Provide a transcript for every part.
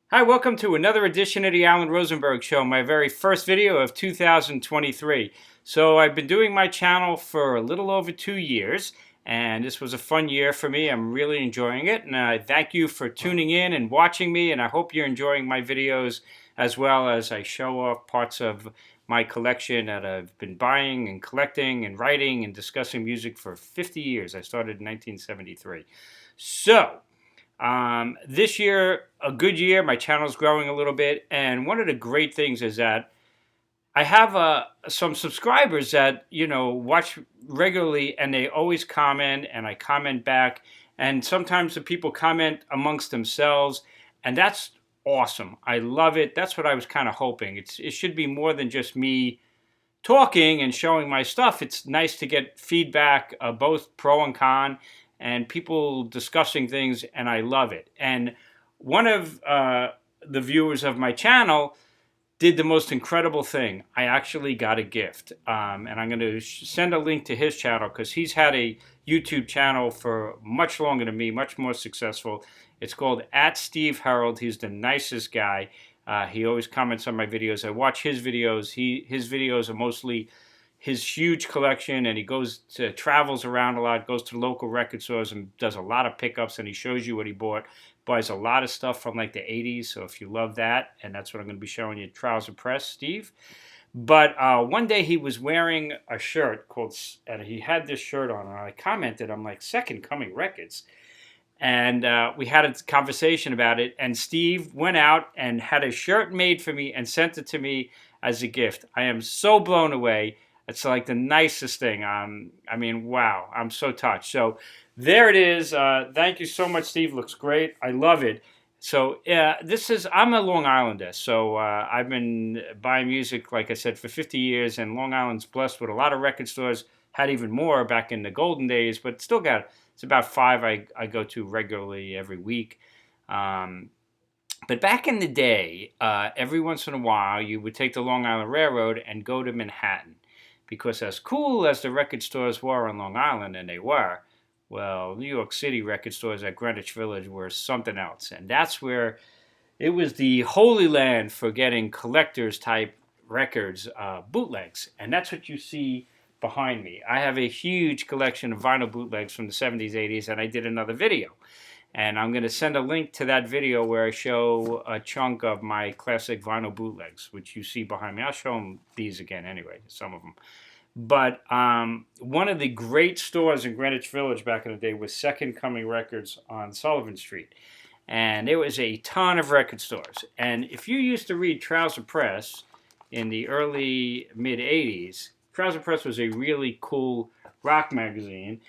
Hi, welcome to another edition of the Alan Rosenberg Show, my very first video of 2023. So I've been doing my channel for a little over 2 years, and this was a fun year for me. I'm really enjoying it, and I thank you for tuning in and watching me, and I hope you're enjoying my videos as well as I show off parts of my collection that I've been buying and collecting and writing and discussing music for 50 years. I started in 1973. So, this year, a good year. My channel's growing a little bit, and one of the great things is that I have some subscribers that watch regularly, and they always comment, and I comment back. And sometimes the people comment amongst themselves, and that's awesome. I love it. That's what I was kind of hoping. It should be more than just me talking and showing my stuff. It's nice to get feedback, both pro and con, and people discussing things, and I love it. And one of the viewers of my channel did the most incredible thing. I actually got a gift, and I'm going to send a link to his channel because he's had a YouTube channel for much longer than me, much more successful. It's called @SteveHarold. He's the nicest guy. He always comments on my videos. I watch his videos. His videos are mostly his huge collection, and he travels around a lot, goes to local record stores and does a lot of pickups, and he shows you what he bought. Buys a lot of stuff from like the 80s, so if you love that, and that's what I'm going to be showing you, Trouser Press, Steve. But one day he was wearing a shirt and he had this shirt on, and I commented, I'm like, Second Coming Records. And we had a conversation about it, and Steve went out and had a shirt made for me and sent it to me as a gift. I am so blown away. It's like the nicest thing. I mean, wow, I'm so touched. So there it is. Thank you so much, Steve. Looks great. I love it. So I'm a Long Islander, so I've been buying music, like I said, for 50 years, and Long Island's blessed with a lot of record stores. Had even more back in the golden days, but still it's about 5 I go to regularly every week. But back in the day, every once in a while, you would take the Long Island Railroad and go to Manhattan. Because as cool as the record stores were on Long Island, and they were, well, New York City record stores at Greenwich Village were something else. And that's where it was the holy land for getting collectors type records, bootlegs. And that's what you see behind me. I have a huge collection of vinyl bootlegs from the 70s, 80s, and I did another video. And I'm going to send a link to that video where I show a chunk of my classic vinyl bootlegs, which you see behind me. I'll show them these again anyway, some of them. But one of the great stores in Greenwich Village back in the day was Second Coming Records on Sullivan Street. And there was a ton of record stores. And if you used to read Trouser Press in the early, mid-'80s, Trouser Press was a really cool rock magazine.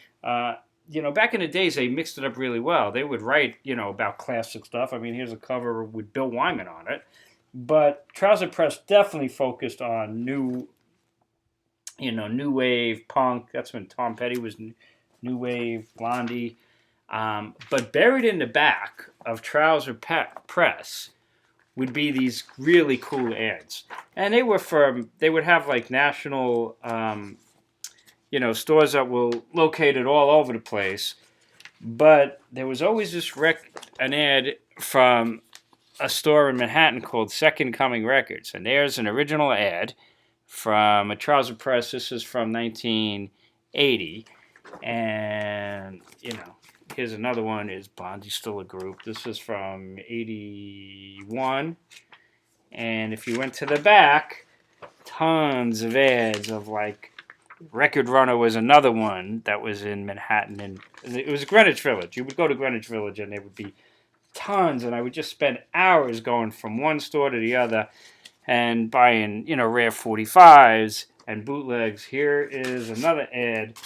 Back in the days, they mixed it up really well. They would write, about classic stuff. I mean, here's a cover with Bill Wyman on it. But Trouser Press definitely focused on new wave, punk. That's when Tom Petty was new wave, Blondie. But buried in the back of Trouser Press would be these really cool ads. And they would have like national stores that were located all over the place. But there was always an ad from a store in Manhattan called Second Coming Records. And there's an original ad from a Trouser Press. This is from 1980. And, here's another one. Is Blondie still a group? This is from 81. And if you went to the back, tons of ads of like Record Runner was another one that was in Manhattan, and it was Greenwich Village. You would go to Greenwich Village, and there would be tons, and I would just spend hours going from one store to the other and buying, rare 45s and bootlegs. Here is another ad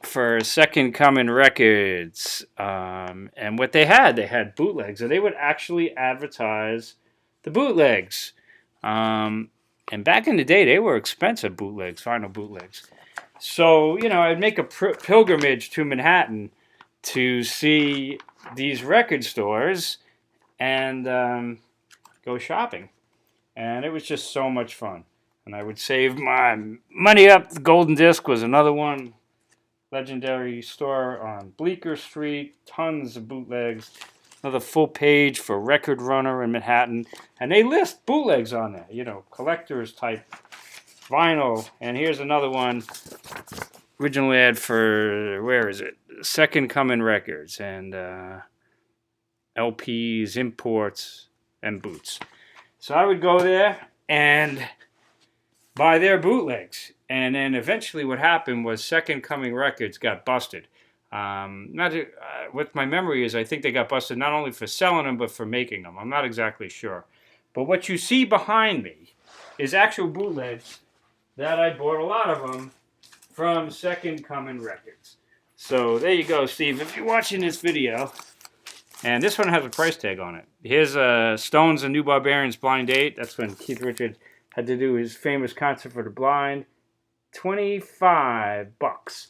for Second Coming Records, and what they had bootlegs, and they would actually advertise the bootlegs. And back in the day, they were expensive bootlegs, vinyl bootlegs. So, I'd make a pilgrimage to Manhattan to see these record stores and go shopping. And it was just so much fun. And I would save my money up. The Golden Disc was another one. Legendary store on Bleecker Street. Tons of bootlegs. Another full page for Record Runner in Manhattan. And they list bootlegs on there, you know, collectors type vinyl. And here's another one. Original ad for, where is it? Second Coming Records and LPs, imports, and boots. So I would go there and buy their bootlegs. And then eventually what happened was Second Coming Records got busted. What my memory is, I think they got busted not only for selling them, but for making them. I'm not exactly sure. But what you see behind me is actual bootlegs that I bought, a lot of them, from Second Coming Records. So there you go, Steve. If you're watching this video, and this one has a price tag on it. Here's Stones and New Barbarians Blind Date. That's when Keith Richards had to do his famous concert for the blind. $25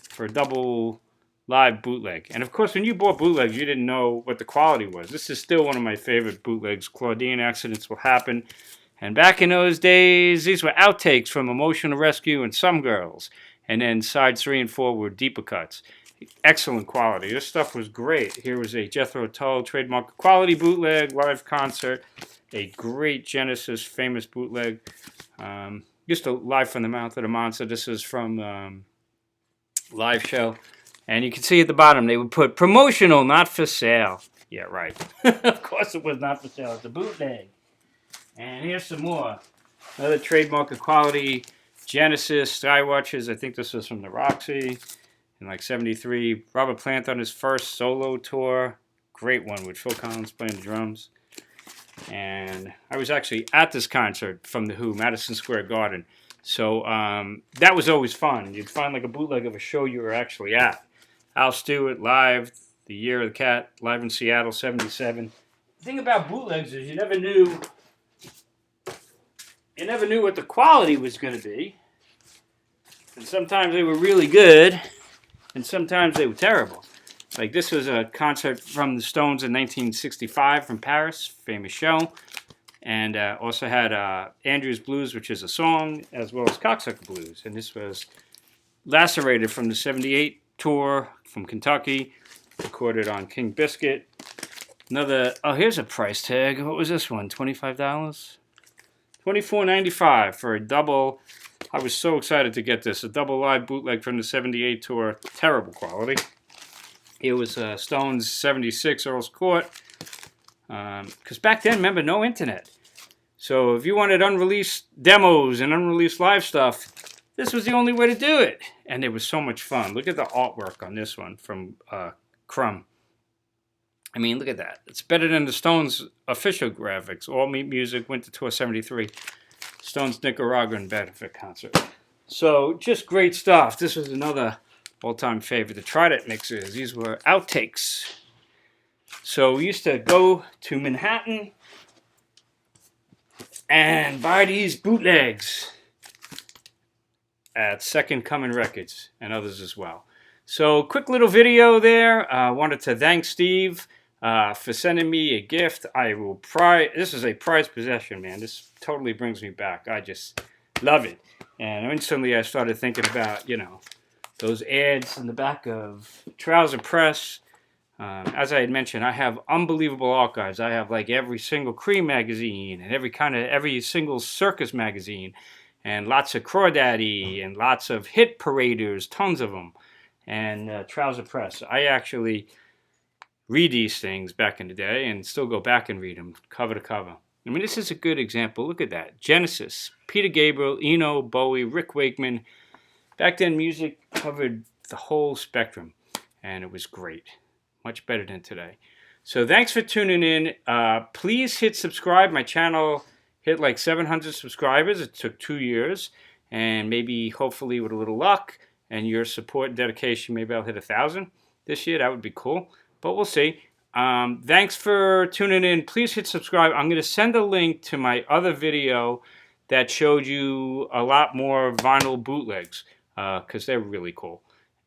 for a double live bootleg. And of course, when you bought bootlegs, you didn't know what the quality was. This is still one of my favorite bootlegs. Claudine Accidents Will Happen. And back in those days, these were outtakes from Emotional Rescue and Some Girls. And then sides 3 and 4 were deeper cuts. Excellent quality. This stuff was great. Here was a Jethro Tull trademark quality bootleg, live concert. A great Genesis famous bootleg. Just a Live from the Mouth of the Monster. This is from live show. And you can see at the bottom, they would put promotional, not for sale. Yeah, right. Of course it was not for sale. It's a bootleg. And here's some more. Another trademark of quality Genesis Skywatches. I think this was from the Roxy in like 73. Robert Plant on his first solo tour. Great one with Phil Collins playing the drums. And I was actually at this concert from The Who, Madison Square Garden. So that was always fun. You'd find like a bootleg of a show you were actually at. Al Stewart live, The Year of the Cat, live in Seattle, 77. The thing about bootlegs is you never knew what the quality was going to be. And sometimes they were really good, and sometimes they were terrible. Like this was a concert from the Stones in 1965 from Paris, famous show. And also had Andrew's Blues, which is a song, as well as Cocksucker Blues. And this was Lacerated from the 78 tour from Kentucky, recorded on King Biscuit. Another, oh, here's a price tag. What was this one? $25? $24.95 for a double. I was so excited to get this. A double live bootleg from the 78 tour. Terrible quality. It was Stones 76 Earl's Court. Because back then, remember, no internet. So if you wanted unreleased demos and unreleased live stuff, this was the only way to do it. And it was so much fun. Look at the artwork on this one from Crumb. I mean, look at that. It's better than the Stones' official graphics. All Meat Music, Winter Tour 73. Stones Nicaraguan benefit concert. So, just great stuff. This was another all-time favorite. The Trident mixers. These were outtakes. So, we used to go to Manhattan and buy these bootlegs at Second Coming Records and others as well. So, quick little video there. I wanted to thank Steve for sending me a gift. This is a prized possession, man. This totally brings me back. I just love it. And instantly I started thinking about, you know, those ads in the back of Trouser Press. As I had mentioned, I have unbelievable archives. I have like every single Cream magazine and every single circus magazine, and lots of Crawdaddy and lots of hit paraders, tons of them, and Trouser Press. I actually read these things back in the day and still go back and read them cover to cover. I mean, this is a good example. Look at that. Genesis, Peter Gabriel, Eno, Bowie, Rick Wakeman. Back then, music covered the whole spectrum, and it was great. Much better than today. So thanks for tuning in. Please hit subscribe. My channel hit like 700 subscribers. It took 2 years, and maybe, hopefully, with a little luck and your support and dedication, maybe I'll hit 1,000 this year. That would be cool, but we'll see. Thanks for tuning in. Please hit subscribe. I'm going to send a link to my other video that showed you a lot more vinyl bootlegs because they're really cool.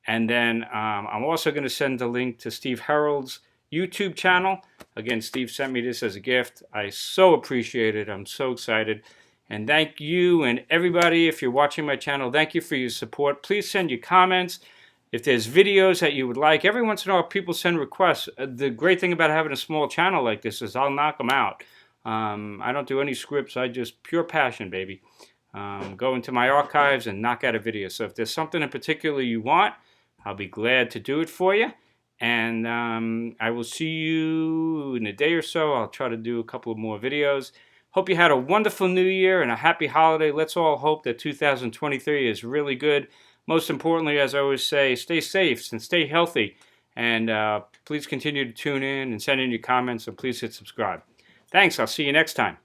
And then I'm also going to send a link to Steve Harold's YouTube channel. Again, Steve sent me this as a gift. I so appreciate it. I'm so excited. And thank you and everybody, if you're watching my channel, thank you for your support. Please send your comments If there's videos that you would like, every once in a while people send requests. The great thing about having a small channel like this is I'll knock them out. I don't do any scripts. I just pure passion, baby. Go into my archives and knock out a video. So if there's something in particular you want, I'll be glad to do it for you. And I will see you in a day or so. I'll try to do a couple of more videos. Hope you had a wonderful new year and a happy holiday. Let's all hope that 2023 is really good. Most importantly, as I always say, stay safe and stay healthy. And please continue to tune in and send in your comments, and please hit subscribe. Thanks. I'll see you next time.